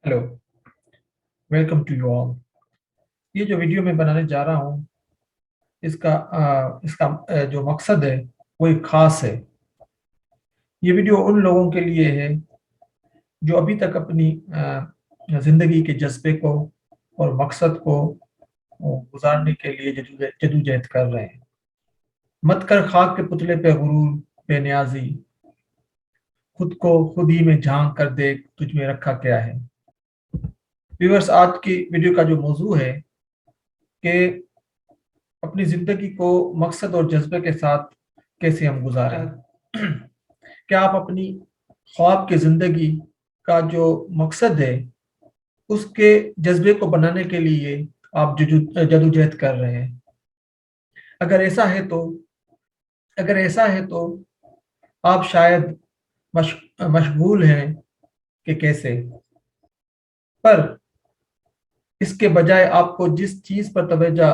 Hello, welcome to you all. ये जो video मैं बनाने जा रहा हूँ इसका जो मकसद है वो एक ख़ास है। ये वीडियो उन लोगों के लिए है जो अभी तक अपनी ज़िंदगी के जज्बे को और मकसद को गुजारने के लिए जदोजहद कर रहे हैं। मत कर खाक के पुतले पे गुरूर बेनियाजी, खुद को खुद ही में झांक कर देख तुझ में रखा क्या है। व्यूअर्स, आज की वीडियो का जो मौजू है कि अपनी ज़िंदगी को मकसद और जज्बे के साथ कैसे हम गुजारें। क्या आप अपनी ख्वाब की ज़िंदगी का जो मकसद है उसके जज्बे को बनाने के लिए आप जदोजहद कर रहे हैं? अगर ऐसा है तो अगर ऐसा है तो आप शायद मश, मशगूल हैं कि कैसे, पर इसके बजाय आपको जिस चीज़ पर तवज्जो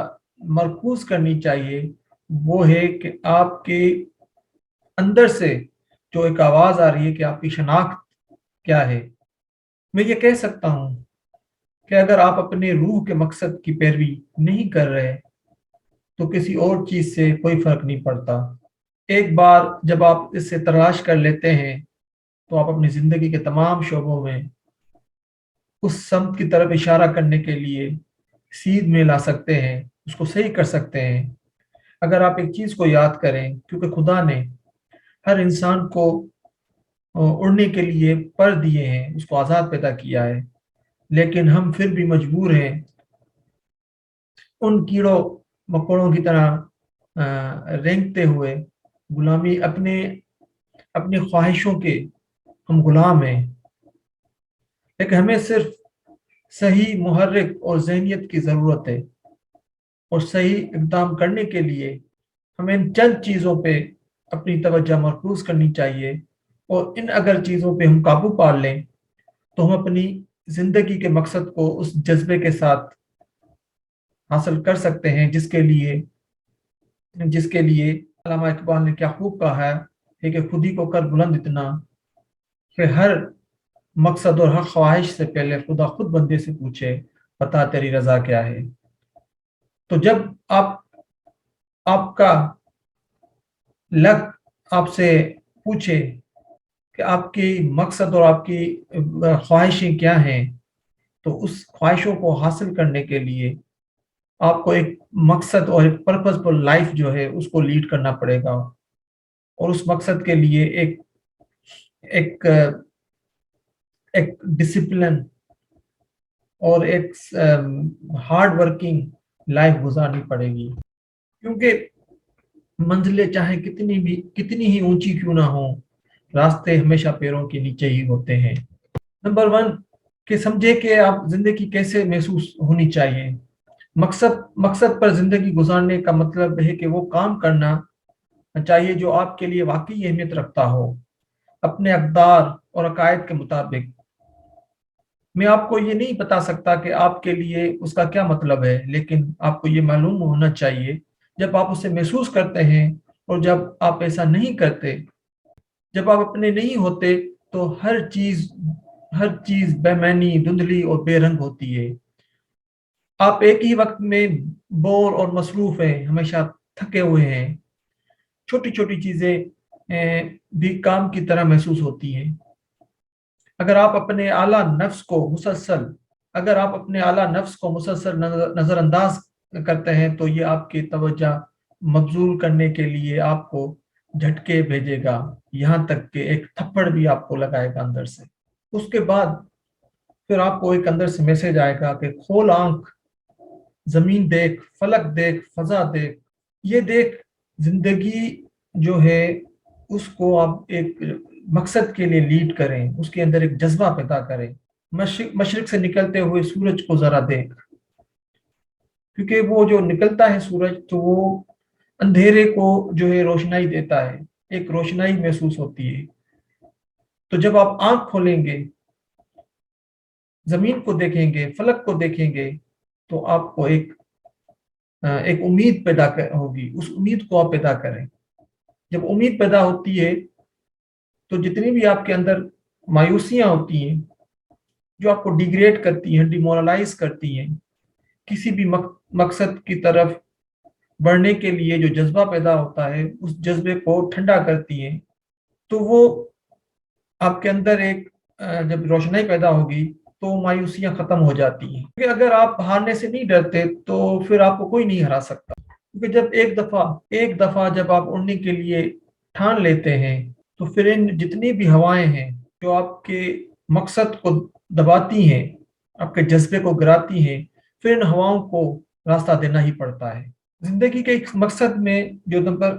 मरकूज करनी चाहिए वो है कि आपके अंदर से जो एक आवाज़ आ रही है कि आपकी शनाख्त क्या है। मैं ये कह सकता हूँ कि अगर आप अपने रूह के मकसद की पैरवी नहीं कर रहे तो किसी और चीज़ से कोई फर्क नहीं पड़ता। एक बार जब आप इससे तलाश कर लेते हैं तो आप अपनी ज़िंदगी के तमाम शोबों में उस समत की तरफ इशारा करने के लिए सीध में ला सकते हैं, उसको सही कर सकते हैं। अगर आप एक चीज़ को याद करें, क्योंकि खुदा ने हर इंसान को उड़ने के लिए पर दिए हैं, उसको आज़ाद पैदा किया है, लेकिन हम फिर भी मजबूर हैं उन कीड़ों मकोड़ों की तरह रेंगते हुए गुलामी अपने अपनी ख्वाहिशों के हम गुलाम हैं। लेकिन हमें सिर्फ सही मुहर्रिक और जहनियत की ज़रूरत है, और सही इक़दाम करने के लिए हमें इन चंद चीज़ों पे अपनी तवज्जो मरकूज करनी चाहिए, और इन अगर चीज़ों पे हम काबू पा लें तो हम अपनी ज़िंदगी के मकसद को उस जज्बे के साथ हासिल कर सकते हैं जिसके लिए अल्लामा इकबाल ने क्या खूब कहा है कि खुद ही को कर बुलंद इतना कि हर मकसद और हर ख्वाहिश से पहले खुदा खुद बंदे से पूछे, बता तेरी रजा क्या है। तो जब आपका लक आपसे पूछे कि आपकी मकसद और आपकी ख्वाहिशें क्या हैं, तो उस ख्वाहिशों को हासिल करने के लिए आपको एक मकसद और एक पर्पसफुल लाइफ जो है उसको लीड करना पड़ेगा। और उस मकसद के लिए एक एक डिसिप्लिन और एक हार्ड वर्किंग लाइफ गुजारनी पड़ेगी, क्योंकि मंजिलें चाहे कितनी ही ऊंची क्यों ना हो, रास्ते हमेशा पैरों के नीचे ही होते हैं। नंबर वन, कि समझे कि आप जिंदगी कैसे महसूस होनी चाहिए। मकसद पर जिंदगी गुजारने का मतलब है कि वो काम करना चाहिए जो आपके लिए वाकई अहमियत रखता हो, अपने अक़दार और अकायद के मुताबिक। मैं आपको ये नहीं बता सकता कि आपके लिए उसका क्या मतलब है, लेकिन आपको ये मालूम होना चाहिए जब आप उसे महसूस करते हैं, और जब आप ऐसा नहीं करते, जब आप अपने नहीं होते, तो हर चीज बेमैनी, धुंधली और बेरंग होती है। आप एक ही वक्त में बोर और मसरूफ हैं, हमेशा थके हुए हैं। छोटी छोटी चीजें भी काम की तरह महसूस होती हैं। अगर आप अपने आला नफ्स को मुसलसल अगर आप अपने आला नफ्स को मुसलसल नजरअंदाज करते हैं, तो ये आपकी तवज्जो मबजूल करने के लिए आपको झटके भेजेगा, यहाँ तक कि एक थप्पड़ भी आपको लगाएगा अंदर से। उसके बाद फिर आपको एक अंदर से मैसेज आएगा कि खोल आंख, जमीन देख, फलक देख, फजा देख। ये देख जिंदगी जो है उसको आप एक मकसद के लिए लीड करें, उसके अंदर एक जज्बा पैदा करें। मशरिक से निकलते हुए सूरज को जरा देख, क्योंकि वो जो निकलता है सूरज, तो वो अंधेरे को जो है रोशनाई देता है, एक रोशनाई महसूस होती है। तो जब आप आंख खोलेंगे, जमीन को देखेंगे, फलक को देखेंगे, तो आपको एक उम्मीद होगी। उस उम्मीद को आप पैदा करें। जब उम्मीद पैदा होती है तो जितनी भी आपके अंदर मायूसियां होती हैं جو آپ کو ڈیگریڈ کرتی ہیں, ڈیمورلائز کرتی ہیں. کسی بھی مقصد کی طرف بڑھنے کے لیے جو جذبہ پیدا ہوتا ہے اس جذبے کو ٹھنڈا کرتی ہیں. تو وہ آپ کے اندر ایک جب روشنائی پیدا ہوگی تو مایوسیاں ختم ہو جاتی ہیں. کیونکہ اگر آپ ہارنے سے نہیں ڈرتے تو پھر آپ کو کوئی نہیں ہرا سکتا. کیونکہ جب ایک دفعہ جب آپ اڑنے کے لیے ٹھان لیتے ہیں تو پھر ان جتنی بھی ہوائیں ہیں جو آپ کے مقصد کو دباتی ہیں, آپ کے جذبے کو گراتی ہیں, پھر ان ہواؤں کو راستہ دینا ہی پڑتا ہے. زندگی کے ایک مقصد میں جو نمبر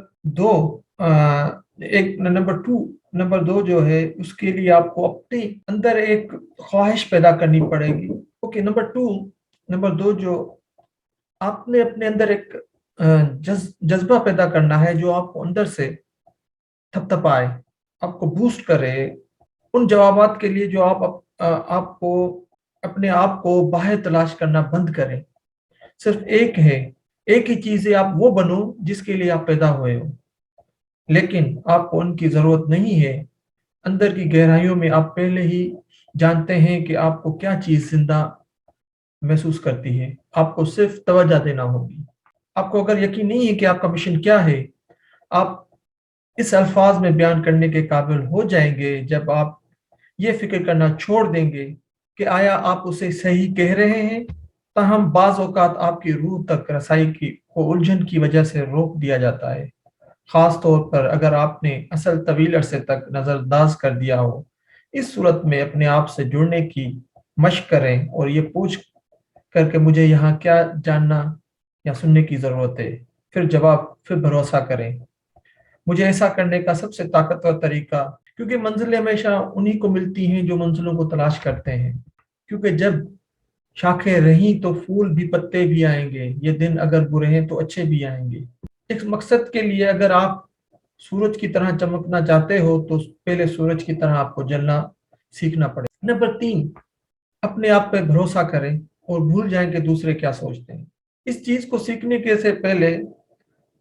دو جو ہے اس کے لیے آپ کو اپنے اندر ایک خواہش پیدا کرنی پڑے گی. اوکے, نمبر دو جو آپ نے اپنے اندر ایک جذبہ پیدا کرنا ہے جو آپ کو اندر سے تھپ تھپائے, آپ کو بوسٹ کرے ان جوابات کے لیے جو آپ کو اپنے آپ کو باہر تلاش کرنا بند کریں. صرف ایک ہی چیز ہے, آپ وہ بنو جس کے لیے آپ پیدا ہوئے ہو, لیکن آپ کو ان کی ضرورت نہیں ہے. اندر کی گہرائیوں میں آپ پہلے ہی جانتے ہیں کہ آپ کو کیا چیز زندہ محسوس کرتی ہے. آپ کو صرف توجہ دینا ہوگی. آپ کو اگر یقین نہیں ہے کہ آپ کا مشن کیا ہے, آپ اس الفاظ میں بیان کرنے کے قابل ہو جائیں گے جب آپ یہ فکر کرنا چھوڑ دیں گے کہ آیا آپ اسے صحیح کہہ رہے ہیں. تاہم بعض اوقات آپ کی روح تک رسائی کو الجھن کی وجہ سے روک دیا جاتا ہے, خاص طور پر اگر آپ نے اصل طویل عرصے تک نظر انداز کر دیا ہو. اس صورت میں اپنے آپ سے جڑنے کی مشق کریں اور یہ پوچھ کر کے مجھے یہاں کیا جاننا یا سننے کی ضرورت ہے, پھر بھروسہ کریں. مجھے ایسا کرنے کا سب سے طاقتور طریقہ, کیونکہ منزلیں ہمیشہ انہی کو ملتی ہیں جو منزلوں کو تلاش کرتے ہیں. کیونکہ جب شاخیں رہیں تو پھول بھی, پتے بھی آئیں گے. یہ دن اگر برے ہیں تو اچھے بھی آئیں گے. ایک مقصد کے لیے اگر آپ سورج کی طرح چمکنا چاہتے ہو تو پہلے سورج کی طرح آپ کو جلنا سیکھنا پڑے. نمبر 3, اپنے آپ پہ بھروسہ کریں اور بھول جائیں کہ دوسرے کیا سوچتے ہیں. اس چیز کو سیکھنے کے سے پہلے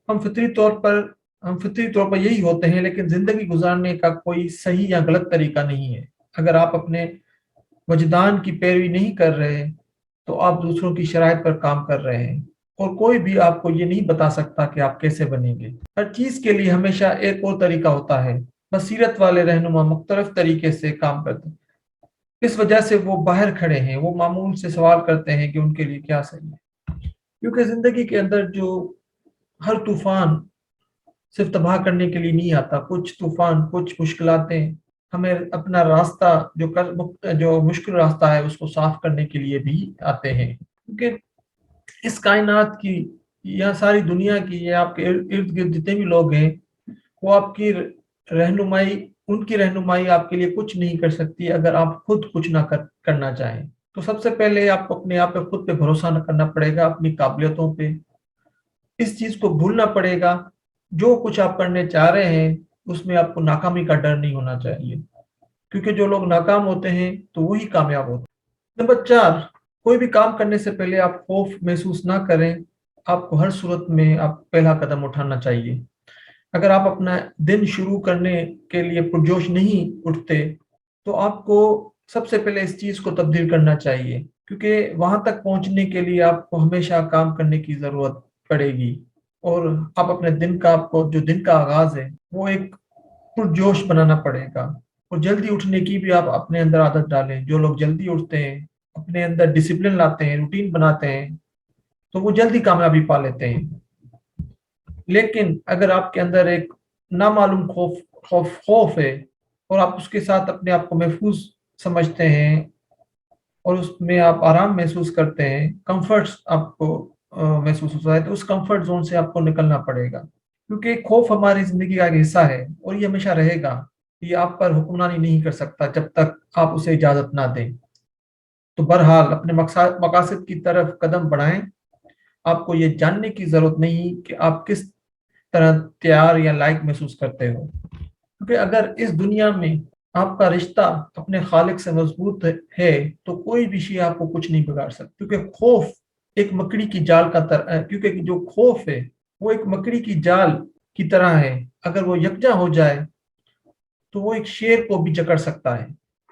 ہم فطری طور پر یہی ہوتے ہیں, لیکن زندگی گزارنے کا کوئی صحیح یا غلط طریقہ نہیں ہے. اگر آپ اپنے وجدان کی پیروی نہیں کر رہے تو آپ دوسروں کی شرائط پر کام کر رہے ہیں, اور کوئی بھی آپ کو یہ نہیں بتا سکتا کہ آپ کیسے بنیں گے. ہر چیز کے لیے ہمیشہ ایک اور طریقہ ہوتا ہے. بصیرت والے رہنما مختلف طریقے سے کام کرتے ہیں. اس وجہ سے وہ باہر کھڑے ہیں, وہ معمول سے سوال کرتے ہیں کہ ان کے لیے کیا صحیح ہے. کیونکہ زندگی کے اندر جو ہر طوفان صرف تباہ کرنے کے لیے نہیں آتا. کچھ طوفان, کچھ مشکلاتیں ہمیں اپنا راستہ جو مشکل راستہ ہے اس کو صاف کرنے کے لیے بھی آتے ہیں. کیونکہ اس کائنات کی یا ساری دنیا کی یا آپ کے ارد گرد جتنے بھی لوگ ہیں وہ آپ کی ان کی رہنمائی آپ کے لیے کچھ نہیں کر سکتی اگر آپ خود کچھ نہ کرنا چاہیں. تو سب سے پہلے آپ کو اپنے آپ پہ خود پہ بھروسہ نہ کرنا پڑے گا, اپنی قابلیتوں پہ. اس چیز کو بھولنا پڑے گا, جو کچھ آپ کرنے چاہ رہے ہیں اس میں آپ کو ناکامی کا ڈر نہیں ہونا چاہیے, کیونکہ جو لوگ ناکام ہوتے ہیں تو وہی کامیاب ہوتے ہیں. نمبر 4, کوئی بھی کام کرنے سے پہلے آپ خوف محسوس نہ کریں. آپ کو ہر صورت میں آپ پہلا قدم اٹھانا چاہیے. اگر آپ اپنا دن شروع کرنے کے لیے پرجوش نہیں اٹھتے تو آپ کو سب سے پہلے اس چیز کو تبدیل کرنا چاہیے, کیونکہ وہاں تک پہنچنے کے لیے آپ کو ہمیشہ کام کرنے کی ضرورت پڑے گی. اور آپ اپنے آپ کو جو دن کا آغاز ہے وہ ایک پرجوش بنانا پڑے گا. اور جلدی اٹھنے کی بھی آپ اپنے اندر عادت ڈالیں. جو لوگ جلدی اٹھتے ہیں, اپنے اندر ڈسپلن لاتے ہیں, روٹین بناتے ہیں, تو وہ جلدی کامیابی پا لیتے ہیں. لیکن اگر آپ کے اندر ایک نامعلوم خوف ہے اور آپ اس کے ساتھ اپنے آپ کو محفوظ سمجھتے ہیں اور اس میں آپ آرام محسوس کرتے ہیں, کمفرٹ آپ کو محسوس ہوتا ہے, تو اس کمفرٹ زون سے آپ کو نکلنا پڑے گا. کیونکہ خوف ہماری زندگی کا ایک حصہ ہے اور یہ ہمیشہ رہے گا. یہ آپ پر حکمرانی نہیں کر سکتا جب تک آپ اسے اجازت نہ دیں. تو بہرحال اپنے مقاصد کی طرف قدم بڑھائیں. آپ کو یہ جاننے کی ضرورت نہیں کہ آپ کس طرح تیار یا لائق محسوس کرتے ہو, کیونکہ اگر اس دنیا میں آپ کا رشتہ اپنے خالق سے مضبوط ہے تو کوئی بھی شے آپ کو کچھ نہیں بگاڑ سکتا. کیونکہ خوف ایک مکڑی کی جال کیونکہ جو خوف ہے وہ ایک مکڑی کی جال کی طرح ہے. اگر وہ یکجا ہو جائے تو وہ ایک شیر کو بھی جکڑ سکتا ہے.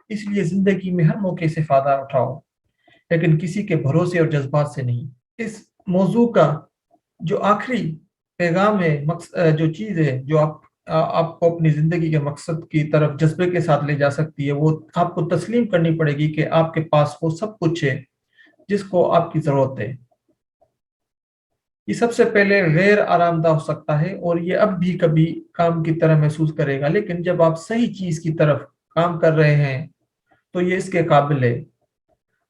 इसलिए जिंदगी में हर मौके से फायदा उठाओ, लेकिन किसी के भरोसे और जज्बात से नहीं। इस मौजू का जो आखिरी पैगाम है, जो चीज़ है जो आपको अपनी ज़िंदगी के मकसद की तरफ जज्बे के साथ ले जा सकती है, वो आपको तस्लीम करनी पड़ेगी कि आपके पास वो सब कुछ है जिसको आपकी ज़रूरत है। ये सबसे पहले गैर आरामदा हो सकता है और ये अब भी कभी काम की तरह महसूस करेगा, लेकिन जब आप सही चीज़ की तरफ काम कर रहे हैं तो ये इसके काबिल है।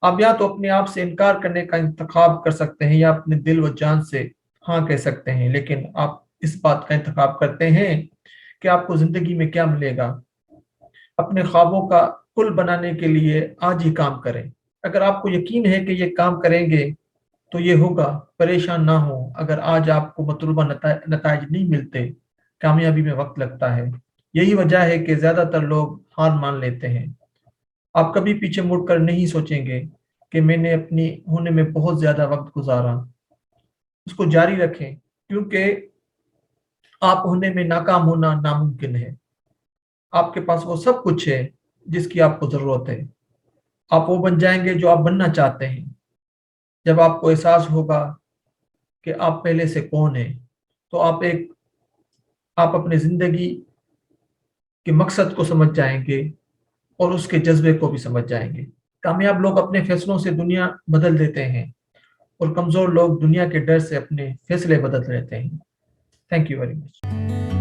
आप या तो अपने आप से इनकार करने का इंतखाब कर सकते हैं या अपने दिल व जान से हाँ कह सकते हैं, लेकिन आप इस बात का इंतखाब करते हैं कि आपको जिंदगी में क्या मिलेगा। अपने ख्वाबों का पुल बनाने के लिए आज ही काम करें। अगर आपको यकीन है कि ये काम करेंगे तो ये होगा। परेशान ना हो अगर आज आपको मतलूबा नताइज नहीं मिलते। कामयाबी में वक्त लगता है। यही वजह है कि ज्यादातर लोग हार मान लेते हैं। आप कभी पीछे मुड़कर नहीं सोचेंगे कि मैंने अपनी होने में बहुत ज्यादा वक्त गुजारा। उसको जारी रखें, क्योंकि आप होने में नाकाम होना नामुमकिन है। आपके पास वो सब कुछ है जिसकी आपको जरूरत है। आप वो बन जाएंगे जो आप बनना चाहते हैं। जब आपको एहसास होगा कि आप पहले से कौन है, तो आप अपनी जिंदगी के मकसद को समझ जाएंगे और उसके जज्बे को भी समझ जाएंगे। कामयाब लोग अपने फैसलों से दुनिया बदल देते हैं और कमजोर लोग दुनिया के डर से अपने फैसले बदल लेते हैं। Thank you very much.